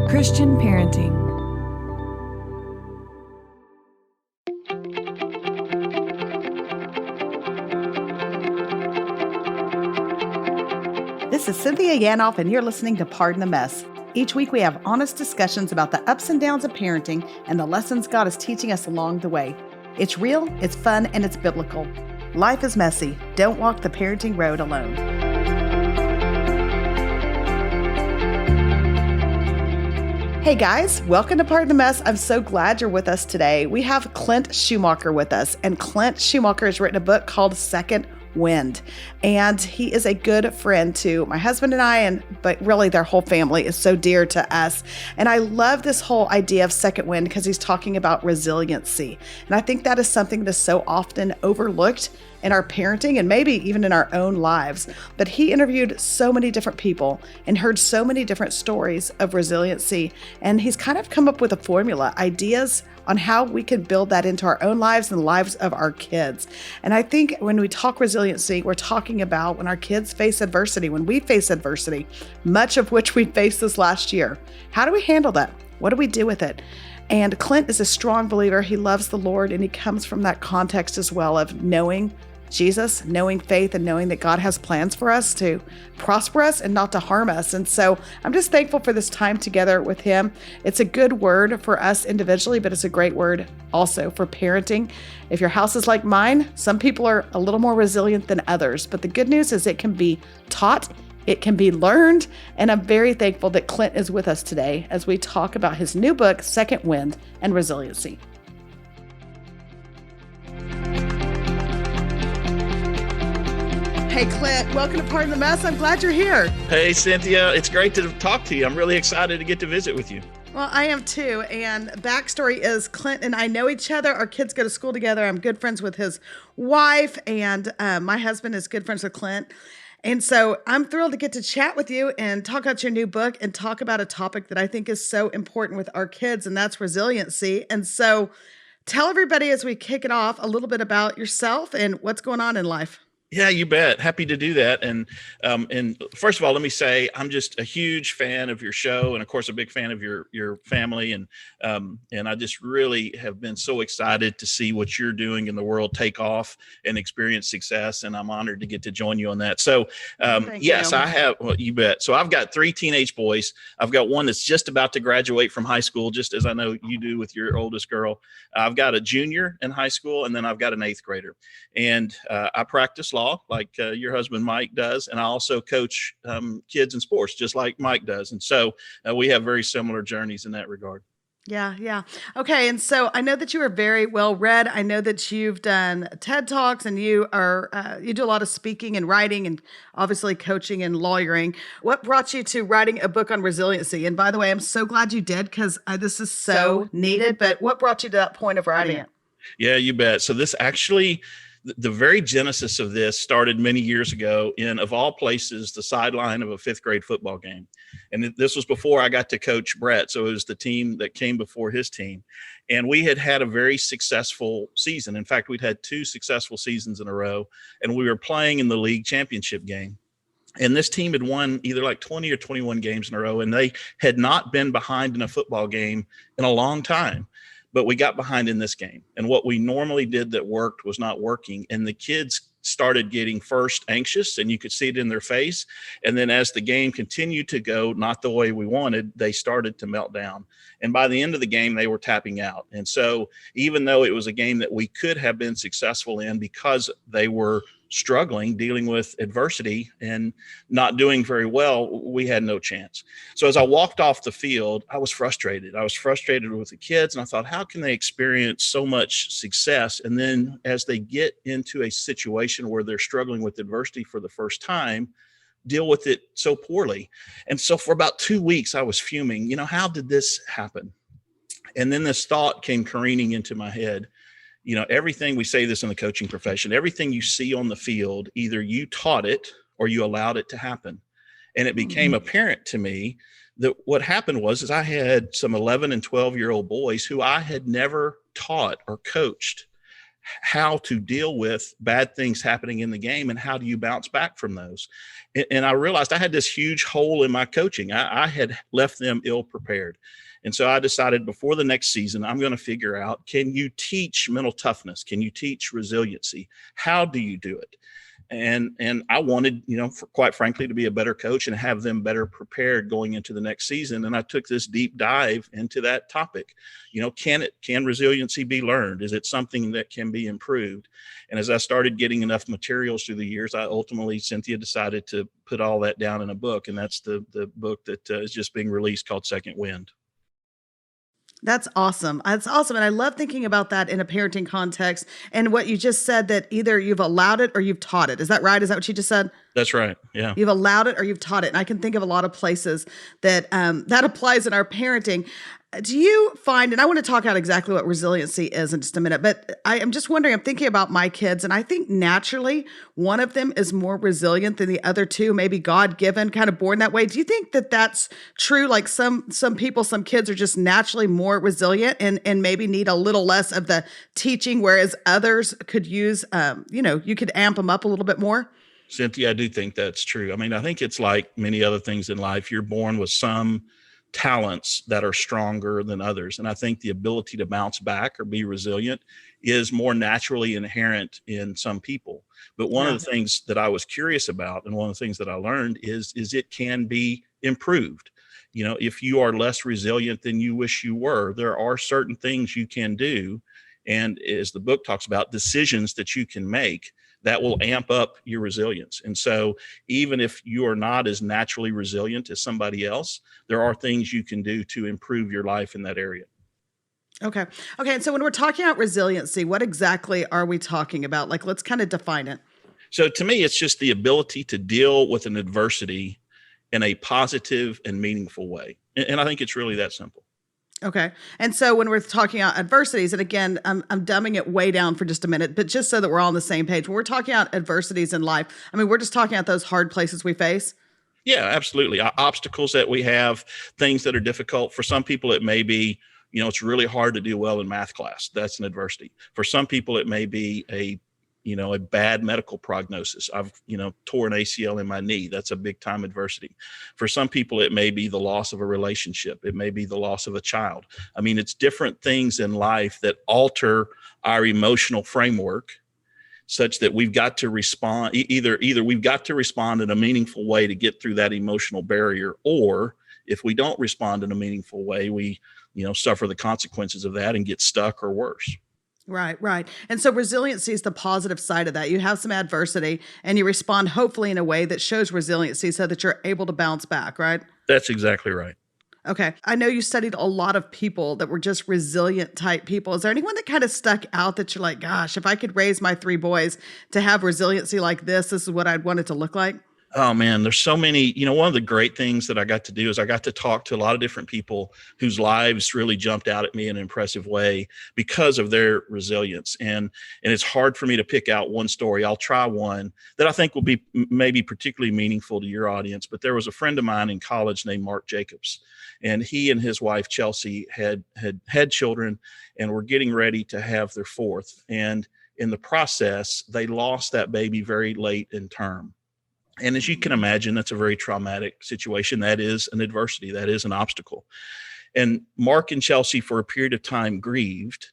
Christian parenting. This is Cynthia Yanoff, and you're listening to Pardon the Mess. Each week we have honest discussions about the ups and downs of parenting and the lessons God is teaching us along the way. It's real, it's fun, and it's biblical. Life is messy. Don't walk the parenting road alone. Hey guys, welcome to Pardon the Mess. I'm so glad you're with us today. We have Clint Schumacher with us, and Clint Schumacher has written a book called Second Wind, and he is a good friend to my husband and I, but really their whole family is so dear to us. And I love this whole idea of second wind because he's talking about resiliency. And I think that is something that's so often overlooked in our parenting and maybe even in our own lives. But he interviewed so many different people and heard so many different stories of resiliency. And he's kind of come up with a formula, ideas on how we can build that into our own lives and the lives of our kids. And I think when we talk resiliency, we're talking about when our kids face adversity, when we face adversity, much of which we faced this last year. How do we handle that? What do we do with it? And Clint is a strong believer. He loves the Lord, and he comes from that context as well of knowing Jesus, knowing faith, and knowing that God has plans for us to prosper us and not to harm us. And so I'm just thankful for this time together with him. It's a good word for us individually, but it's a great word also for parenting. If your house is like mine, some people are a little more resilient than others, but the good news is it can be taught, it can be learned, and I'm very thankful that Clint is with us today as we talk about his new book, Second Wind and Resiliency. Hey, Clint, welcome to Pardon the Mess. I'm glad you're here. Hey, Cynthia. It's great to talk to you. I'm really excited to get to visit with you. Well, I am too. And backstory is Clint and I know each other. Our kids go to school together. I'm good friends with his wife, and my husband is good friends with Clint. And so I'm thrilled to get to chat with you and talk about your new book and talk about a topic that I think is so important with our kids, and that's resiliency. And so tell everybody as we kick it off a little bit about yourself and what's going on in life. Yeah, you bet. Happy to do that. And first of all, let me say I'm just a huge fan of your show, and of course, a big fan of your family. And I just really have been so excited to see what you're doing in the world take off and experience success. And I'm honored to get to join you on that. So yes, I have. Well, you bet. So I've got 3 teenage boys. I've got one that's just about to graduate from high school, just as I know you do with your oldest girl. I've got a junior in high school, and then I've got an 8th grader. And I practice law like your husband Mike does, and I also coach kids in sports just like Mike does. And so we have very similar journeys in that regard. Yeah. Okay. And so I know that you are very well read. I know that you've done TED Talks, and you do a lot of speaking and writing and obviously coaching and lawyering. What brought you to writing a book on resiliency? And by the way, I'm so glad you did, because this is so needed. But what brought you to that point of writing it? Yeah, you bet. So this actually, the very genesis of this started many years ago in, of all places, the sideline of a 5th grade football game. And this was before I got to coach Brett. So it was the team that came before his team. And we had a very successful season. In fact, we'd had 2 successful seasons in a row, and we were playing in the league championship game. And this team had won either like 20 or 21 games in a row, and they had not been behind in a football game in a long time. But we got behind in this game, and what we normally did that worked was not working. And the kids started getting first anxious, and you could see it in their face. And then as the game continued to go not the way we wanted, they started to melt down. And by the end of the game, they were tapping out. And so even though it was a game that we could have been successful in, because they were struggling, dealing with adversity and not doing very well, we had no chance. So as I walked off the field, I was frustrated. I was frustrated with the kids, and I thought, how can they experience so much success, and then as they get into a situation where they're struggling with adversity for the first time, deal with it so poorly? And so for about 2 weeks, I was fuming. How did this happen? And then this thought came careening into my head. Everything, we say this in the coaching profession, everything you see on the field, either you taught it or you allowed it to happen. And it became apparent to me that what happened was I had some 11 and 12-year-old boys who I had never taught or coached how to deal with bad things happening in the game and how do you bounce back from those. And I realized I had this huge hole in my coaching. I had left them ill prepared. And so I decided before the next season, I'm going to figure out, can you teach mental toughness? Can you teach resiliency? How do you do it? And I wanted, quite frankly, to be a better coach and have them better prepared going into the next season. And I took this deep dive into that topic. Can resiliency be learned? Is it something that can be improved? And as I started getting enough materials through the years, I ultimately, Cynthia, decided to put all that down in a book. And that's the book that is just being released called Second Wind. That's awesome. That's awesome. And I love thinking about that in a parenting context. And what you just said, that either you've allowed it or you've taught it. Is that right? Is that what you just said? That's right. Yeah. You've allowed it or you've taught it. And I can think of a lot of places that that applies in our parenting. Do you find, and I want to talk out exactly what resiliency is in just a minute, but I'm just wondering, I'm thinking about my kids, and I think naturally one of them is more resilient than the other two, maybe God-given, kind of born that way. Do you think that that's true? Like some people, some kids are just naturally more resilient and maybe need a little less of the teaching, whereas others could use, you could amp them up a little bit more? Cynthia, I do think that's true. I mean, I think it's like many other things in life. You're born with some talents that are stronger than others. And I think the ability to bounce back or be resilient is more naturally inherent in some people. But one of the things that I was curious about, and one of the things that I learned is it can be improved. If you are less resilient than you wish you were, there are certain things you can do. And as the book talks about, decisions that you can make that will amp up your resilience. And so even if you are not as naturally resilient as somebody else, there are things you can do to improve your life in that area. Okay. Okay. And so when we're talking about resiliency, what exactly are we talking about? Like, let's kind of define it. So to me, it's just the ability to deal with an adversity in a positive and meaningful way. And I think it's really that simple. Okay. And so when we're talking about adversities, and again, I'm dumbing it way down for just a minute, but just so that we're all on the same page, when we're talking about adversities in life, I mean, we're just talking about those hard places we face. Yeah, absolutely. Obstacles that we have, things that are difficult. For some people, it may be, it's really hard to do well in math class. That's an adversity. For some people, it may be a bad medical prognosis. I've, tore an ACL in my knee. That's a big time adversity. For some people, it may be the loss of a relationship. It may be the loss of a child. I mean, it's different things in life that alter our emotional framework such that we've got to respond. Either we've got to respond in a meaningful way to get through that emotional barrier, or if we don't respond in a meaningful way, we, suffer the consequences of that and get stuck or worse. Right, right. And so resiliency is the positive side of that. You have some adversity and you respond hopefully in a way that shows resiliency so that you're able to bounce back, right? That's exactly right. Okay. I know you studied a lot of people that were just resilient type people. Is there anyone that kind of stuck out that you're like, gosh, if I could raise my 3 boys to have resiliency like this is what I'd want it to look like? Oh man, there's so many. One of the great things that I got to do is I got to talk to a lot of different people whose lives really jumped out at me in an impressive way because of their resilience. And it's hard for me to pick out one story. I'll try one that I think will be maybe particularly meaningful to your audience. But there was a friend of mine in college named Mark Jacobs, and he and his wife Chelsea had children and were getting ready to have their 4th. And in the process, they lost that baby very late in term. And as you can imagine, that's a very traumatic situation. That is an adversity. That is an obstacle. And Mark and Chelsea, for a period of time, grieved.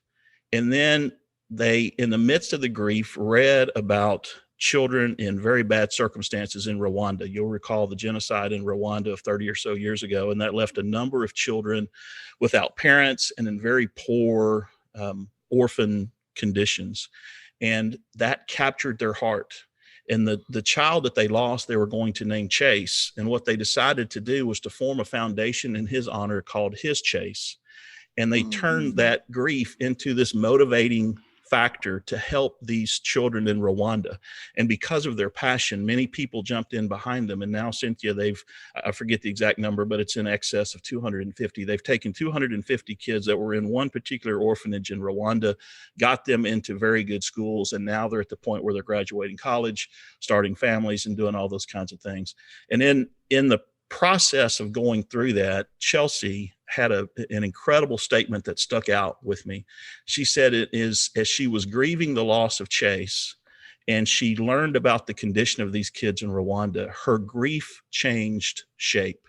And then they, in the midst of the grief, read about children in very bad circumstances in Rwanda. You'll recall the genocide in Rwanda of 30 or so years ago. And that left a number of children without parents and in very poor orphan conditions. And that captured their heart. And the child that they lost, they were going to name Chase. And what they decided to do was to form a foundation in his honor called His Chase. And they turned that grief into this motivating factor to help these children in Rwanda. And because of their passion, many people jumped in behind them. And now, Cynthia, I forget the exact number, but it's in excess of 250. They've taken 250 kids that were in one particular orphanage in Rwanda, got them into very good schools. And now they're at the point where they're graduating college, starting families, and doing all those kinds of things. And in the process of going through that, Chelsea had an incredible statement that stuck out with me. She said it is as she was grieving the loss of Chase and she learned about the condition of these kids in Rwanda, her grief changed shape.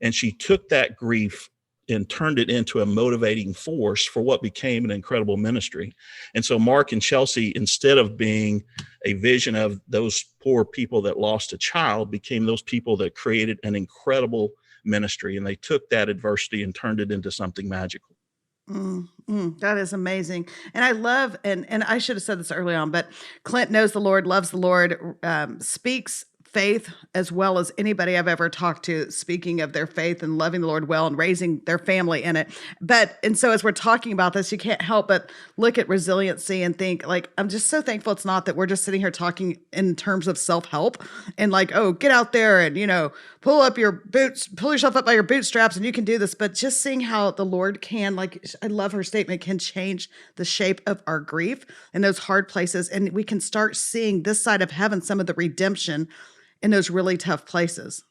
And she took that grief and turned it into a motivating force for what became an incredible ministry. And so Mark and Chelsea, instead of being a vision of those poor people that lost a child, became those people that created an incredible ministry. And they took that adversity and turned it into something magical. That is amazing. And I love, and I should have said this early on, but Clint knows the Lord, loves the Lord, speaks faith as well as anybody I've ever talked to, speaking of their faith and loving the Lord well and raising their family in it. And so as we're talking about this, you can't help but look at resiliency and think, like, I'm just so thankful it's not that we're just sitting here talking in terms of self-help and like, oh, get out there and, pull yourself up by your bootstraps and you can do this. But just seeing how the Lord can, like, I love her statement, can change the shape of our grief in those hard places. And we can start seeing this side of heaven, some of the redemption in those really tough places.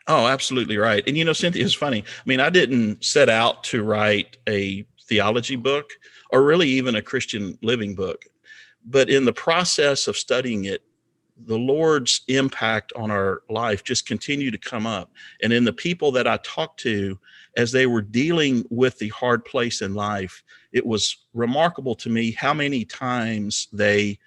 Oh, absolutely right. And Cynthia, it's funny. I mean, I didn't set out to write a theology book or really even a Christian living book. But in the process of studying it, the Lord's impact on our life just continued to come up. And in the people that I talked to, as they were dealing with the hard place in life, it was remarkable to me how many times they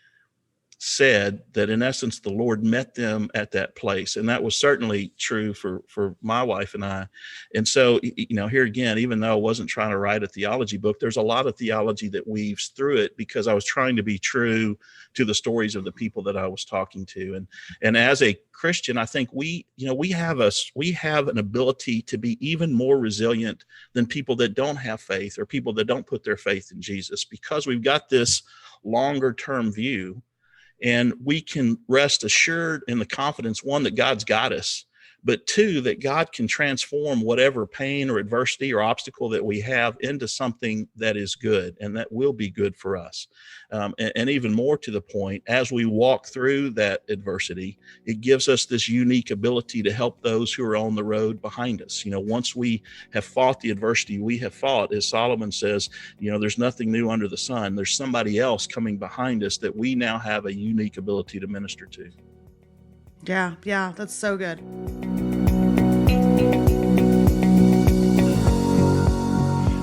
said that in essence the Lord met them at that place. And that was certainly true for my wife and I. And so here again, even though I wasn't trying to write a theology book, there's a lot of theology that weaves through it because I was trying to be true to the stories of the people that I was talking to. And as a Christian, I think we have an ability to be even more resilient than people that don't have faith or people that don't put their faith in Jesus, because we've got this longer term view. And we can rest assured in the confidence, one, that God's got us, but two, that God can transform whatever pain or adversity or obstacle that we have into something that is good and that will be good for us. And even more to the point, as we walk through that adversity, it gives us this unique ability to help those who are on the road behind us. Once we have fought the adversity we have fought, as Solomon says, there's nothing new under the sun. There's somebody else coming behind us that we now have a unique ability to minister to. Yeah, that's so good.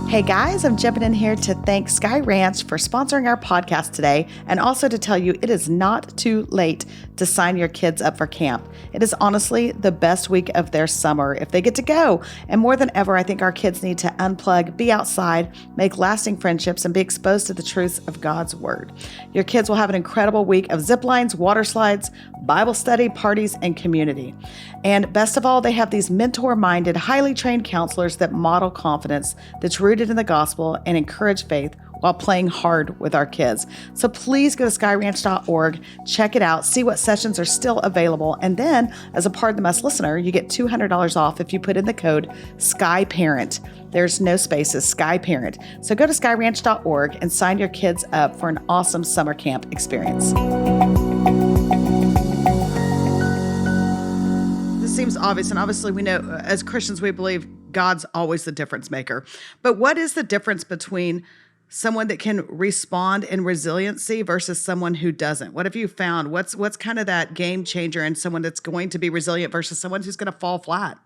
Hey guys, I'm jumping in here to thank Sky Ranch for sponsoring our podcast today, and also to tell you it is not too late to sign your kids up for camp. It is honestly the best week of their summer if they get to go. And more than ever, I think our kids need to unplug, be outside, make lasting friendships, and be exposed to the truths of God's Word. Your kids will have an incredible week of zip lines, water slides, Bible study, parties, and community. And best of all, they have these mentor-minded, highly trained counselors that model confidence that's rooted in the gospel and encourage faith while playing hard with our kids. So please go to skyranch.org, check it out, see what sessions are still available. And then as a Pardon the Mess listener, you get $200 off if you put in the code SkyParent. There's no spaces, SkyParent. So go to skyranch.org and sign your kids up for an awesome summer camp experience. This seems obvious, and obviously we know as Christians, we believe God's always the difference maker. But what is the difference between someone that can respond in resiliency versus someone who doesn't? What have you found? What's kind of that game changer in someone that's going to be resilient versus someone who's going to fall flat?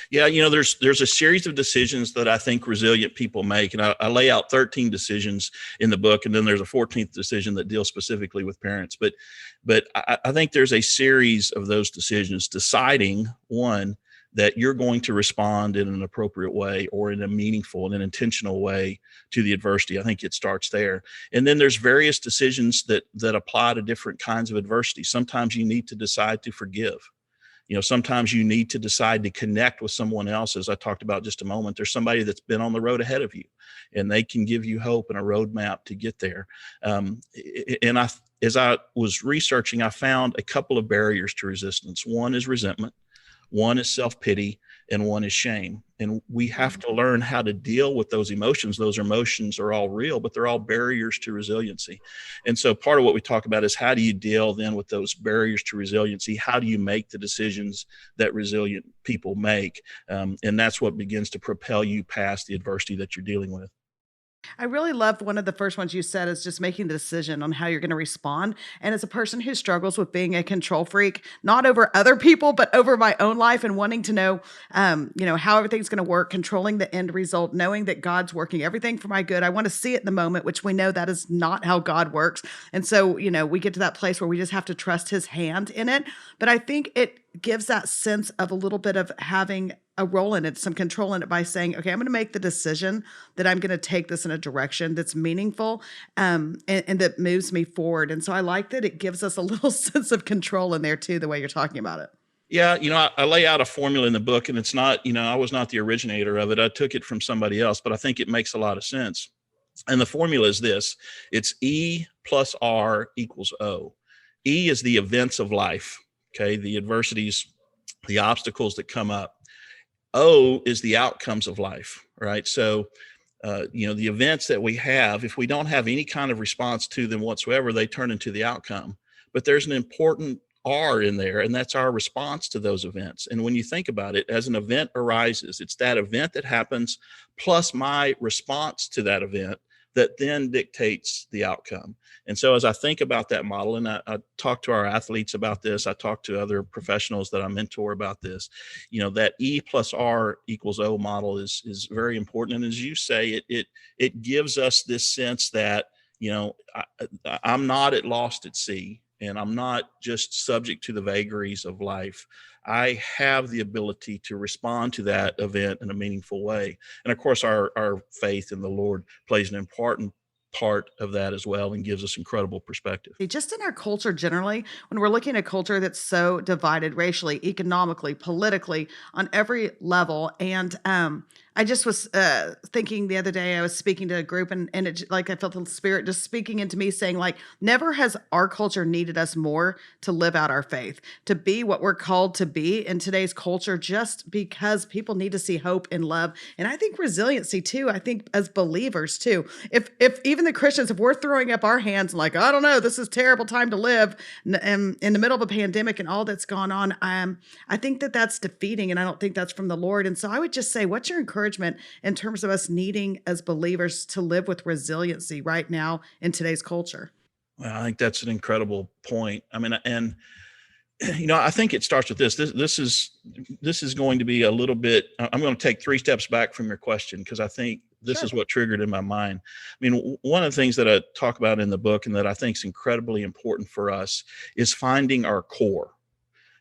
Yeah, there's a series of decisions that I think resilient people make. And I lay out 13 decisions in the book, and then there's a 14th decision that deals specifically with parents. But I think there's a series of those decisions, deciding, one, that you're going to respond in an appropriate way or in a meaningful and an intentional way to the adversity. I think it starts there. And then there's various decisions that apply to different kinds of adversity. Sometimes you need to decide to forgive. Sometimes you need to decide to connect with someone else. As I talked about just a moment, there's somebody that's been on the road ahead of you, and they can give you hope and a roadmap to get there. As I was researching, I found a couple of barriers to resistance. One is resentment. One is self-pity, and one is shame. And we have to learn how to deal with those emotions. Those emotions are all real, but they're all barriers to resiliency. And so part of what we talk about is how do you deal then with those barriers to resiliency? How do you make the decisions that resilient people make? And that's what begins to propel you past the adversity that you're dealing with. I really loved one of the first ones you said is just making the decision on how you're going to respond. And as a person who struggles with being a control freak, not over other people, but over my own life and wanting to know, how everything's going to work, controlling the end result, knowing that God's working everything for my good. I want to see it in the moment, which we know that is not how God works. And so, we get to that place where we just have to trust his hand in it. But I think it gives that sense of a little bit of having a role in it, some control in it by saying, okay, I'm going to make the decision that I'm going to take this in a direction that's meaningful, and that moves me forward. And so I like that it gives us a little sense of control in there too, the way you're talking about it. Yeah, I lay out a formula in the book, and it's not, I was not the originator of it. I took it from somebody else, but I think it makes a lot of sense. And the formula is this: it's E plus R equals O. E is the events of life, okay, the adversities, the obstacles that come up. O is the outcomes of life, right? So, the events that we have, if we don't have any kind of response to them whatsoever, they turn into the outcome. But there's an important R in there, and that's our response to those events. And when you think about it, as an event arises, it's that event that happens plus my response to that event that then dictates the outcome. And so, as I think about that model, and I talk to our athletes about this, I talk to other professionals that I mentor about this, that E plus R equals O model is very important. And as you say, it gives us this sense that I'm not at lost at sea, and I'm not just subject to the vagaries of life. I have the ability to respond to that event in a meaningful way. And of course, our faith in the Lord plays an important part of that as well and gives us incredible perspective. Just in our culture generally, when we're looking at a culture that's so divided racially, economically, politically, on every level. And I just was thinking the other day, I was speaking to a group, and like I felt the spirit just speaking into me saying, like, never has our culture needed us more to live out our faith, to be what we're called to be in today's culture, just because people need to see hope and love. And I think resiliency too. I think as believers too, if even the Christians, if we're throwing up our hands and like, I don't know, this is terrible time to live, and in the middle of a pandemic and all that's gone on, I think that that's defeating, and I don't think that's from the Lord. And so I would just say, what's your encouragement in terms of us needing as believers to live with resiliency right now in today's culture? Well, I think that's an incredible point. I mean, and I think it starts with this. This is going to be a little bit. I'm going to take three steps back from your question because I think this Sure. is what triggered in my mind. I mean, one of the things that I talk about in the book and that I think is incredibly important for us is finding our core.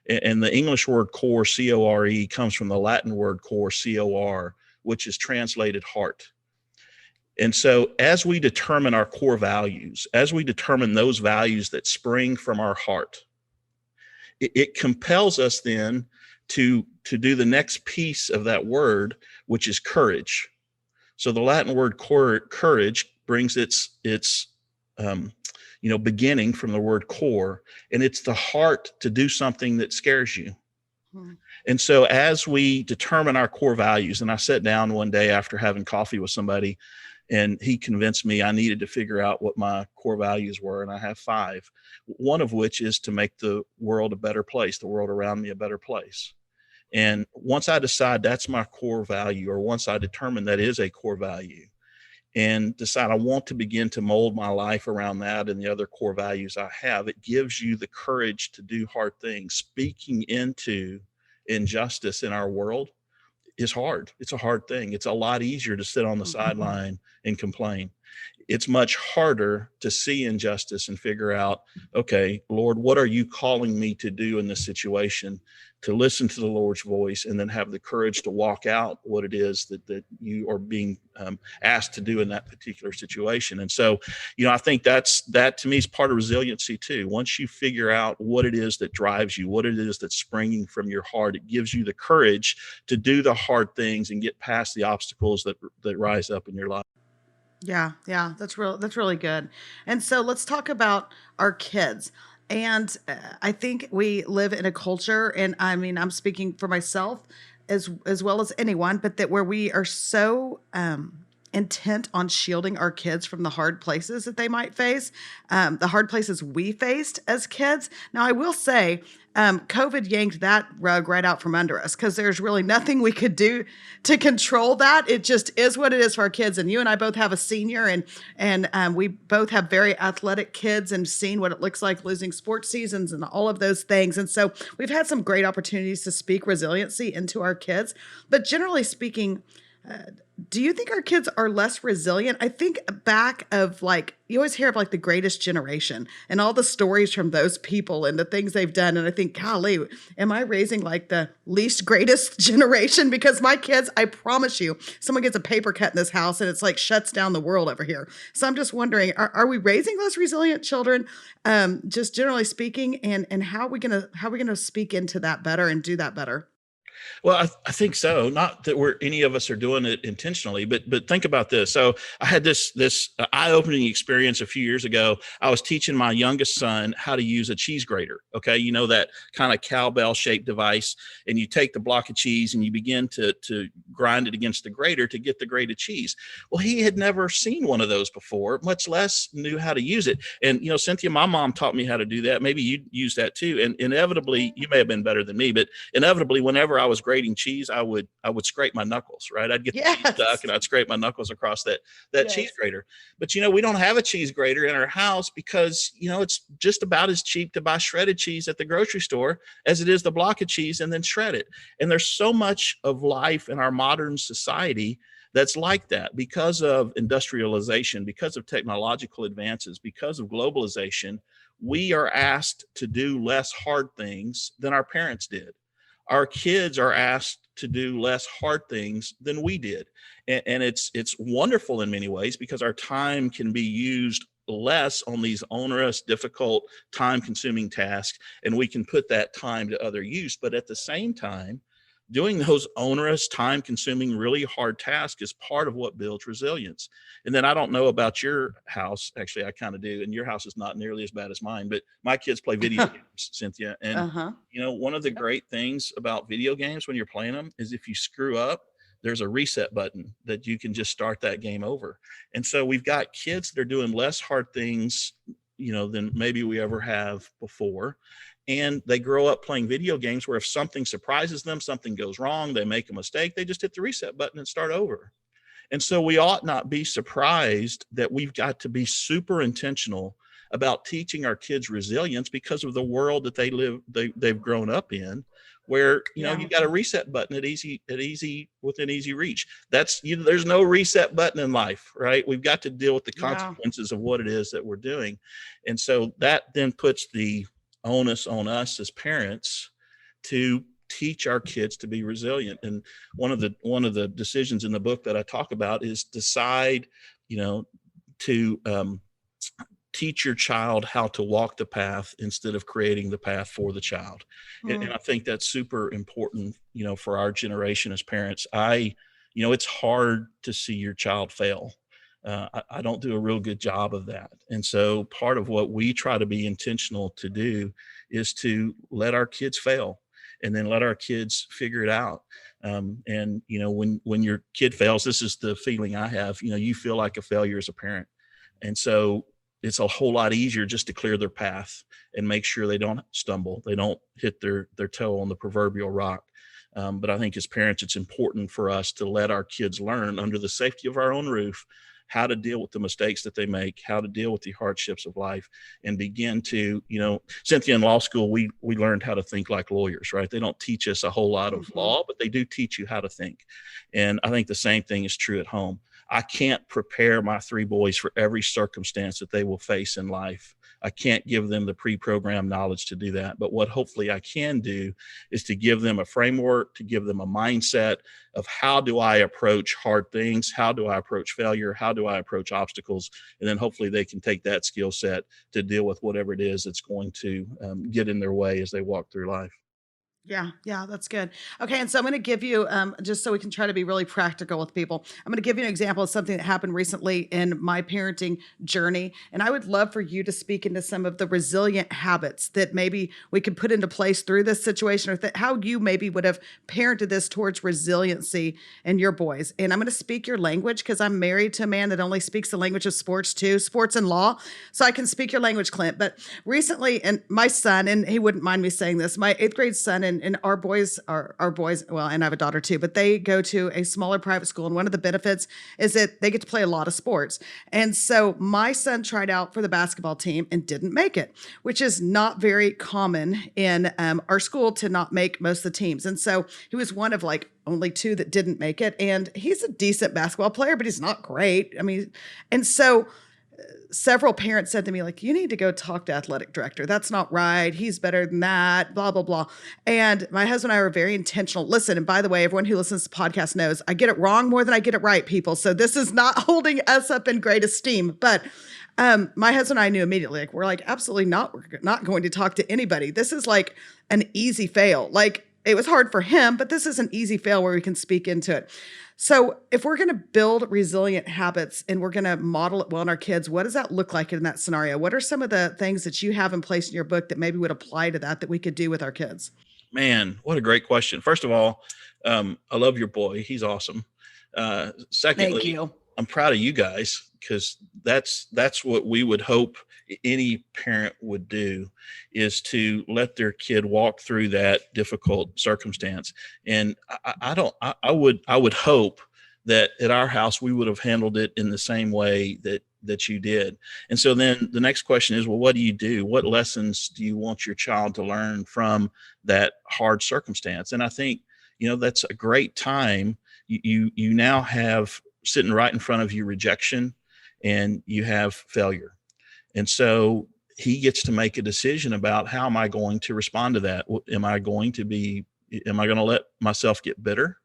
And the English word core, C-O-R-E, comes from the Latin word core, C-O-R, which is translated heart. And so, as we determine our core values, as we determine those values that spring from our heart, it compels us then to do the next piece of that word, which is courage. So the Latin word courage brings its beginning from the word core, and it's the heart to do something that scares you. Hmm. And so as we determine our core values, and I sat down one day after having coffee with somebody, and he convinced me I needed to figure out what my core values were. And I have five, one of which is to make the world a better place, the world around me a better place. And once I decide that's my core value, or once I determine that is a core value, and decide I want to begin to mold my life around that and the other core values I have, it gives you the courage to do hard things. Speaking into injustice in our world is hard. It's a hard thing. It's a lot easier to sit on the sideline and complain. It's much harder to see injustice and figure out, okay, Lord, what are you calling me to do in this situation? To listen to the Lord's voice and then have the courage to walk out what it is that you are being asked to do in that particular situation. And so, I think that to me is part of resiliency too. Once you figure out what it is that drives you, what it is that's springing from your heart, it gives you the courage to do the hard things and get past the obstacles that rise up in your life. Yeah, yeah, that's really good. And so let's talk about our kids. And I think we live in a culture, and I mean, I'm speaking for myself, as well as anyone, but that where we are so intent on shielding our kids from the hard places that they might face, the hard places we faced as kids. Now, I will say, COVID yanked that rug right out from under us because there's really nothing we could do to control that. It just is what it is for our kids. And you and I both have a senior, and we both have very athletic kids and seen what it looks like losing sports seasons and all of those things. And so we've had some great opportunities to speak resiliency into our kids. But generally speaking, do you think our kids are less resilient? I think back of like, you always hear of like the greatest generation and all the stories from those people and the things they've done. And I think, golly, am I raising like the least greatest generation? Because my kids, I promise you, someone gets a paper cut in this house and it's like shuts down the world over here. So I'm just wondering, are we raising less resilient children? Just generally speaking, and how are we gonna speak into that better and do that better? Well, I think so. Not that we're any of us are doing it intentionally, but think about this. So I had this eye-opening experience a few years ago. I was teaching my youngest son how to use a cheese grater. Okay, you know that kind of cowbell-shaped device, and you take the block of cheese and you begin to grind it against the grater to get the grated cheese. Well, he had never seen one of those before, much less knew how to use it. And Cynthia, my mom taught me how to do that. Maybe you use that too. And inevitably, you may have been better than me, but inevitably, whenever I was grating cheese, I would scrape my knuckles, right? I'd get the cheese stuck Yes. and I'd scrape my knuckles across that cheese Yes. grater. But we don't have a cheese grater in our house because it's just about as cheap to buy shredded cheese at the grocery store as it is the block of cheese and then shred it. And there's so much of life in our modern society that's like that because of industrialization, because of technological advances, because of globalization. We are asked to do less hard things than our parents did. Our kids are asked to do less hard things than we did. And it's wonderful in many ways because our time can be used less on these onerous, difficult, time consuming tasks, and we can put that time to other use. But at the same time, doing those onerous, time consuming, really hard tasks is part of what builds resilience. And then I don't know about your house. Actually, I kind of do. And your house is not nearly as bad as mine, but my kids play video games, Cynthia. And, Uh-huh. one of the great things about video games when you're playing them is if you screw up, there's a reset button that you can just start that game over. And so we've got kids that are doing less hard things, than maybe we ever have before. And they grow up playing video games where if something surprises them, something goes wrong, they make a mistake, they just hit the reset button and start over. And so we ought not be surprised that we've got to be super intentional about teaching our kids resilience because of the world that they've grown up in, where Yeah. you got a reset button within easy reach. There's no reset button in life, right? We've got to deal with the Yeah. consequences of what it is that we're doing. And so that then puts the onus on us as parents to teach our kids to be resilient. And one of the decisions in the book that I talk about is decide, to teach your child how to walk the path instead of creating the path for the child. And Mm. I think that's super important, for our generation as parents. It's hard to see your child fail. I don't do a real good job of that. And so part of what we try to be intentional to do is to let our kids fail and then let our kids figure it out. And when your kid fails, this is the feeling I have, you feel like a failure as a parent. And so it's a whole lot easier just to clear their path and make sure they don't stumble, they don't hit their toe on the proverbial rock. But I think as parents, it's important for us to let our kids learn under the safety of our own roof how to deal with the mistakes that they make, how to deal with the hardships of life, and begin to, Cynthia, in law school, we learned how to think like lawyers, right? They don't teach us a whole lot of Mhm. law, but they do teach you how to think. And I think the same thing is true at home. I can't prepare my three boys for every circumstance that they will face in life. I can't give them the pre-programmed knowledge to do that. But what hopefully I can do is to give them a framework, to give them a mindset of how do I approach hard things? How do I approach failure? How do I approach obstacles? And then hopefully they can take that skill set to deal with whatever it is that's going to get in their way as they walk through life. Yeah, that's good. Okay, and so I'm going to give you, just so we can try to be really practical with people, I'm going to give you an example of something that happened recently in my parenting journey. And I would love for you to speak into some of the resilient habits that maybe we could put into place through this situation, or how you maybe would have parented this towards resiliency in your boys. And I'm going to speak your language because I'm married to a man that only speaks the language of sports too, sports and law. So I can speak your language, Clint. But recently, and my son, and he wouldn't mind me saying this, my eighth grade son, and our boys are our boys, well, and I have a daughter too, but they go to a smaller private school. And one of the benefits is that they get to play a lot of sports. And so my son tried out for the basketball team and didn't make it, which is not very common in our school to not make most of the teams. And so he was one of like only two that didn't make it. And he's a decent basketball player, but he's not great. I mean, and so several parents said to me, like, you need to go talk to athletic director. That's not right. He's better than that, blah, blah, blah. And my husband and I were very intentional. Listen, and by the way, everyone who listens to the podcast knows I get it wrong more than I get it right, people. So this is not holding us up in great esteem. But my husband and I knew immediately, like, we're like, absolutely not. We're not going to talk to anybody. This is like an easy fail. Like, it was hard for him, but this is an easy fail where we can speak into it. So if we're going to build resilient habits and we're going to model it well in our kids, what does that look like in that scenario? What are some of the things that you have in place in your book that maybe would apply to that we could do with our kids? Man, what a great question. First of all, I love your boy. He's awesome. Thank Secondly, you. I'm proud of you guys because that's what we would hope any parent would do, is to let their kid walk through that difficult circumstance. And I would hope that at our house we would have handled it in the same way that you did. And so then the next question is, well, what do you do? What lessons do you want your child to learn from that hard circumstance? And I think, that's a great time. You now have sitting right in front of you rejection, and you have failure. And so he gets to make a decision about, how am I going to respond to that? Am I going to let myself get bitter?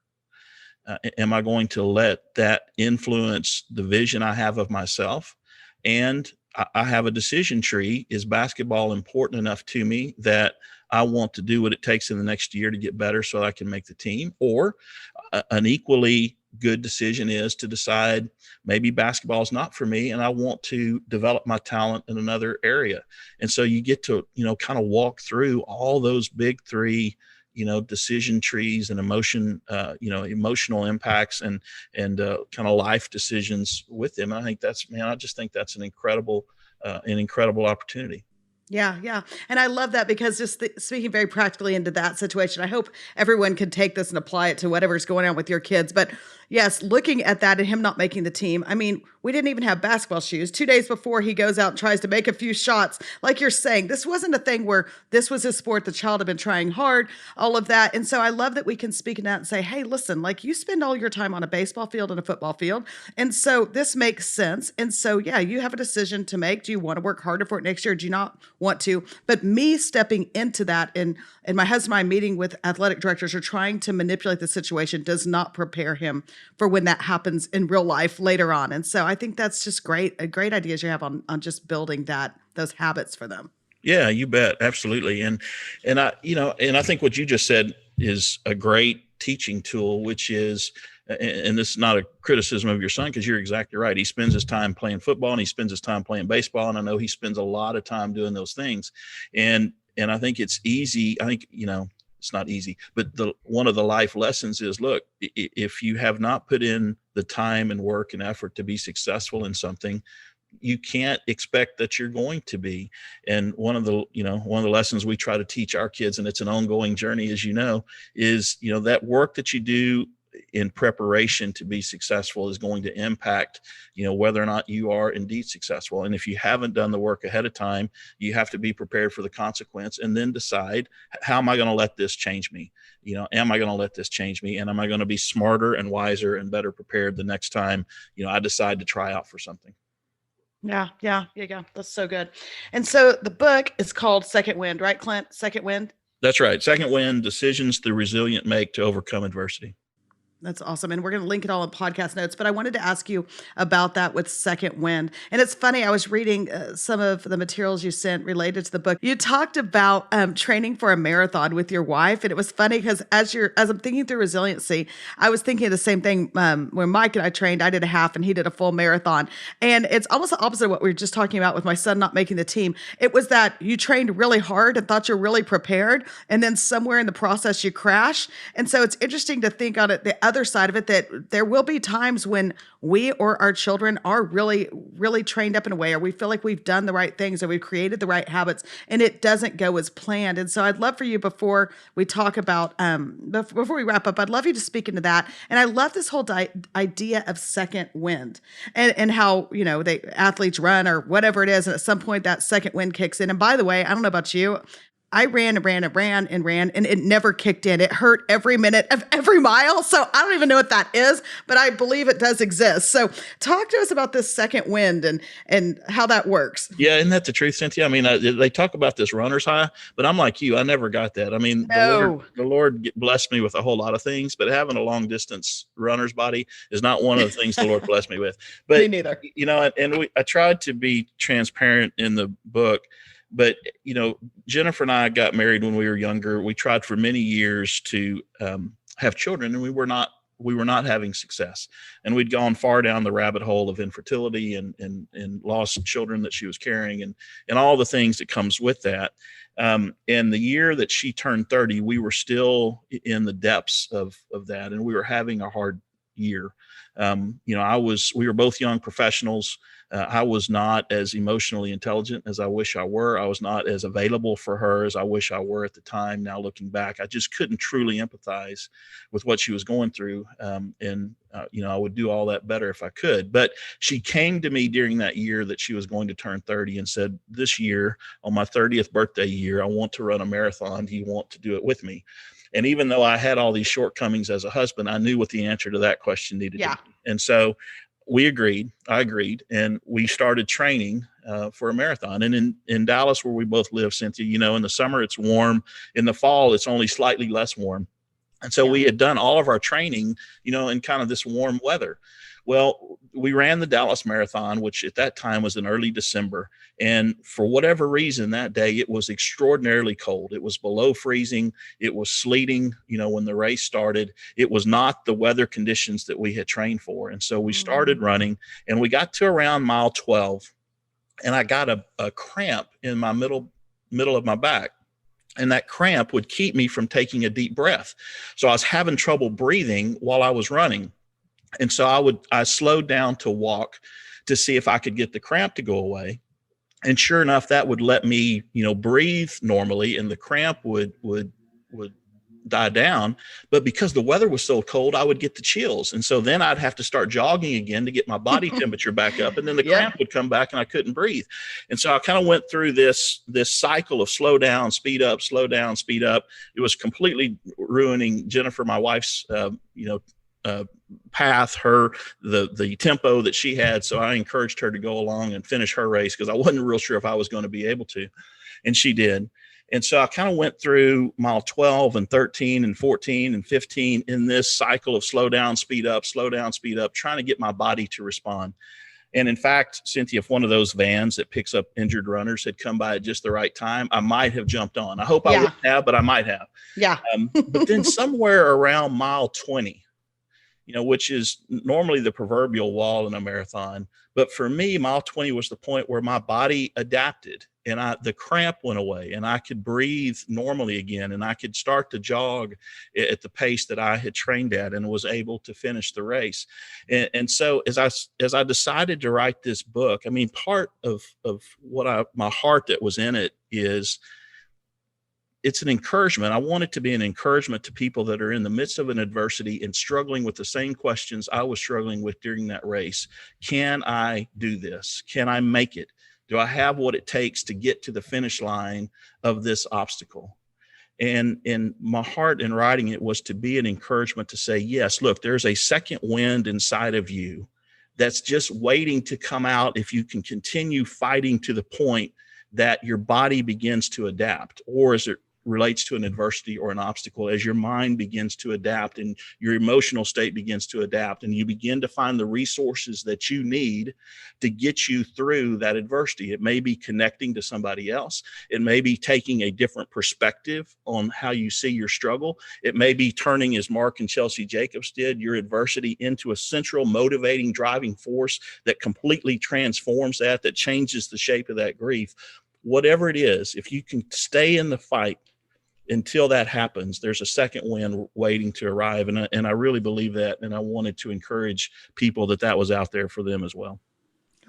Am I going to let that influence the vision I have of myself? And I have a decision tree. Is basketball important enough to me that I want to do what it takes in the next year to get better so I can make the team? Or an equally good decision is to decide, maybe basketball is not for me and I want to develop my talent in another area. And so you get to, kind of walk through all those big three, decision trees and emotional impacts and kind of life decisions with them. And I think I just think that's an incredible opportunity. Yeah. And I love that because just speaking very practically into that situation, I hope everyone can take this and apply it to whatever's going on with your kids. But yes, looking at that and him not making the team, I mean, we didn't even have basketball shoes. 2 days before, he goes out and tries to make a few shots. Like you're saying, this wasn't a thing where this was a sport the child had been trying hard, all of that. And so I love that we can speak in that and say, hey, listen, like, you spend all your time on a baseball field and a football field. And so this makes sense. And so, yeah, you have a decision to make. Do you want to work harder for it next year? Do you not want to? But me stepping into that, and my husband and I meeting with athletic directors or trying to manipulate the situation, does not prepare him for when that happens in real life later on. And so I think that's just great ideas you have on just building those habits for them. Yeah, you bet. Absolutely. And I think what you just said is a great teaching tool, which is, and this is not a criticism of your son, because you're exactly right. He spends his time playing football and he spends his time playing baseball. And I know he spends a lot of time doing those things. And I think it's easy. I think, it's not easy, but one of the life lessons is, look, if you have not put in the time and work and effort to be successful in something, you can't expect that you're going to be. And one of the lessons we try to teach our kids, and it's an ongoing journey, as is, that work that you do in preparation to be successful is going to impact, whether or not you are indeed successful. And if you haven't done the work ahead of time, you have to be prepared for the consequence and then decide, how am I going to let this change me? Am I going to let this change me? And am I going to be smarter and wiser and better prepared the next time, I decide to try out for something? Yeah. That's so good. And so the book is called Second Wind, right, Clint? Second Wind. That's right. Second Wind: Decisions the Resilient Make to Overcome Adversity. That's awesome. And we're going to link it all in podcast notes. But I wanted to ask you about that with second wind. And it's funny, I was reading some of the materials you sent related to the book. You talked about training for a marathon with your wife. And it was funny because as I'm thinking through resiliency, I was thinking of the same thing when Mike and I trained. I did a half and he did a full marathon. And it's almost the opposite of what we were just talking about with my son not making the team. It was that you trained really hard and thought you're really prepared. And then somewhere in the process, you crash. And so it's interesting to think on it, the other side of it, that there will be times when we or our children are really, really trained up in a way, or we feel like we've done the right things or we've created the right habits and it doesn't go as planned. And so I'd love for you, before we talk about, before we wrap up, I'd love you to speak into that. And I love this whole idea of second wind and how, athletes run or whatever it is. And at some point that second wind kicks in. And by the way, I don't know about you, I ran and ran and ran and ran, and it never kicked in. It hurt every minute of every mile. So I don't even know what that is, but I believe it does exist. So talk to us about this second wind and how that works. Yeah, isn't that the truth, Cynthia? I mean, they talk about this runner's high, but I'm like you. I never got that. I mean, No. the Lord blessed me with a whole lot of things, but having a long distance runner's body is not one of the things the Lord blessed me with. But Me neither. I tried to be transparent in the book. But, Jennifer and I got married when we were younger. We tried for many years to have children, and we were not having success. And we'd gone far down the rabbit hole of infertility and lost children that she was carrying and all the things that comes with that. And the year that she turned 30, we were still in the depths of that, and we were having a hard year. We were both young professionals. I was not as emotionally intelligent as I wish I were. I was not as available for her as I wish I were at the time. Now looking back, I just couldn't truly empathize with what she was going through. I would do all that better if I could. But she came to me during that year that she was going to turn 30 and said, this year, on my 30th birthday year, I want to run a marathon. Do you want to do it with me? And even though I had all these shortcomings as a husband, I knew what the answer to that question needed to be. And so I agreed, and we started training for a marathon. And in Dallas, where we both live, Cynthia, in the summer, it's warm. In the fall, it's only slightly less warm. And so we had done all of our training, in kind of this warm weather. Well, we ran the Dallas Marathon, which at that time was in early December. And for whatever reason that day, it was extraordinarily cold. It was below freezing. It was sleeting, when the race started. It was not the weather conditions that we had trained for. And so we started running, and we got to around mile 12, and I got a cramp in my middle of my back. And that cramp would keep me from taking a deep breath. So I was having trouble breathing while I was running. And so I slowed down to walk to see if I could get the cramp to go away. And sure enough, that would let me, breathe normally, and the cramp would die down. But because the weather was so cold, I would get the chills. And so then I'd have to start jogging again to get my body temperature back up. And then the cramp would come back and I couldn't breathe. And so I kind of went through this cycle of slow down, speed up, slow down, speed up. It was completely ruining Jennifer, my wife's, path, the tempo that she had. So I encouraged her to go along and finish her race because I wasn't real sure if I was going to be able to. And she did. And so I kind of went through mile 12 and 13 and 14 and 15 in this cycle of slow down, speed up, trying to get my body to respond. And in fact, Cynthia, if one of those vans that picks up injured runners had come by at just the right time, I might have jumped on. I hope I wouldn't have, but I might have. Yeah. But then somewhere around mile 20, which is normally the proverbial wall in a marathon. But for me, mile 20 was the point where my body adapted and the cramp went away and I could breathe normally again. And I could start to jog at the pace that I had trained at and was able to finish the race. And so as I decided to write this book, I mean, part of what my heart that was in it is, it's an encouragement. I want it to be an encouragement to people that are in the midst of an adversity and struggling with the same questions I was struggling with during that race. Can I do this? Can I make it? Do I have what it takes to get to the finish line of this obstacle? And my heart in writing it was to be an encouragement to say, yes, look, there's a second wind inside of you that's just waiting to come out if you can continue fighting to the point that your body begins to adapt. Or as it relates to an adversity or an obstacle, as your mind begins to adapt and your emotional state begins to adapt, and you begin to find the resources that you need to get you through that adversity. It may be connecting to somebody else. It may be taking a different perspective on how you see your struggle. It may be turning, as Mark and Chelsea Jacobs did, your adversity into a central motivating driving force that completely transforms that changes the shape of that grief. Whatever it is, if you can stay in the fight until that happens, there's a second wind waiting to arrive. And I really believe that. And I wanted to encourage people that was out there for them as well.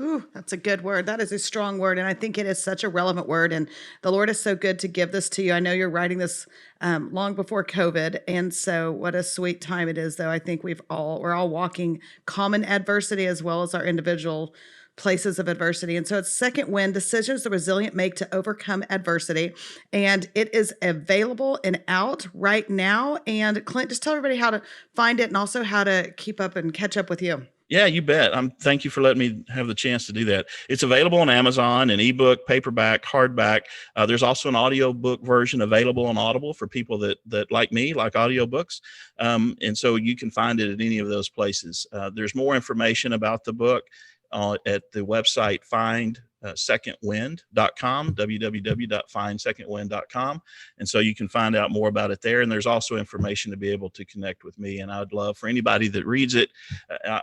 Ooh, that's a good word. That is a strong word. And I think it is such a relevant word. And the Lord is so good to give this to you. I know you're writing this long before COVID. And so what a sweet time it is, though. I think we're all walking common adversity as well as our individual places of adversity. And so it's Second Wind, Decisions the Resilient Make to Overcome Adversity. And it is available and out right now. And Clint, just tell everybody how to find it and also how to keep up and catch up with you. Yeah, you bet. Thank you for letting me have the chance to do that. It's available on Amazon, an ebook, paperback, hardback. There's also an audiobook version available on Audible for people that like me, like audiobooks. And so you can find it at any of those places. There's more information about the book at the website findsecondwind.com, www.findsecondwind.com. And so you can find out more about it there. And there's also information to be able to connect with me. And I'd love for anybody that reads it,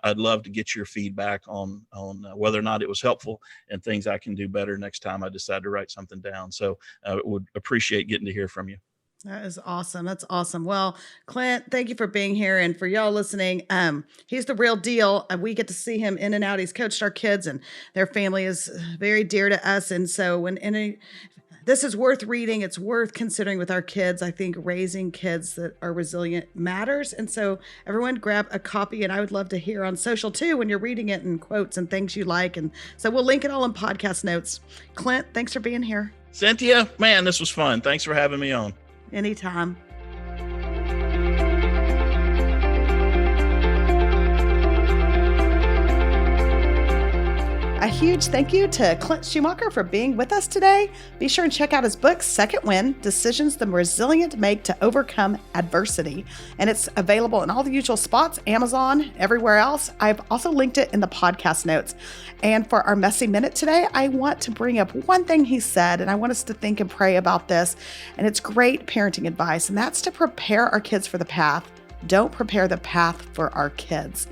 I'd love to get your feedback on whether or not it was helpful and things I can do better next time I decide to write something down. So I would appreciate getting to hear from you. That is awesome. That's awesome. Well, Clint, thank you for being here. And for y'all listening, he's the real deal. We get to see him in and out. He's coached our kids and their family is very dear to us. And so this is worth reading. It's worth considering with our kids. I think raising kids that are resilient matters. And so everyone grab a copy, and I would love to hear on social too when you're reading it and quotes and things you like. And so we'll link it all in podcast notes. Clint, thanks for being here. Cynthia, man, this was fun. Thanks for having me on. Anytime. A huge thank you to Clint Schumacher for being with us today. Be sure and check out his book, Second Wind, Decisions the Resilient Make to Overcome Adversity. And it's available in all the usual spots, Amazon, everywhere else. I've also linked it in the podcast notes. And for our messy minute today, I want to bring up one thing he said, and I want us to think and pray about this. And it's great parenting advice, and that's to prepare our kids for the path. Don't prepare the path for our kids.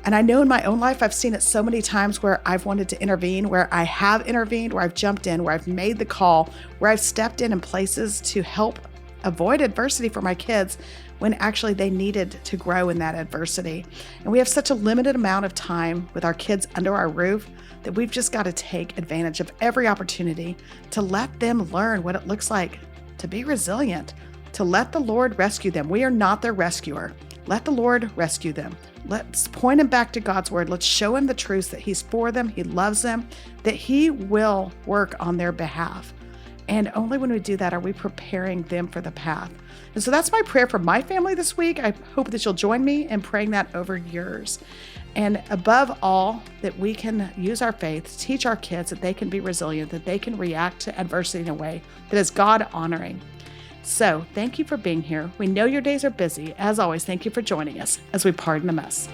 And I know in my own life, I've seen it so many times where I've wanted to intervene, where I have intervened, where I've jumped in, where I've made the call, where I've stepped in places to help avoid adversity for my kids when actually they needed to grow in that adversity. And we have such a limited amount of time with our kids under our roof that we've just got to take advantage of every opportunity to let them learn what it looks like to be resilient, to let the Lord rescue them. We are not their rescuer. Let the Lord rescue them. Let's point them back to God's word. Let's show them the truths that he's for them, he loves them, that he will work on their behalf. And only when we do that are we preparing them for the path. And so that's my prayer for my family this week. I hope that you'll join me in praying that over yours. And above all, that we can use our faith to teach our kids that they can be resilient, that they can react to adversity in a way that is God honoring. So thank you for being here. We know your days are busy. As always, thank you for joining us as we pardon the mess.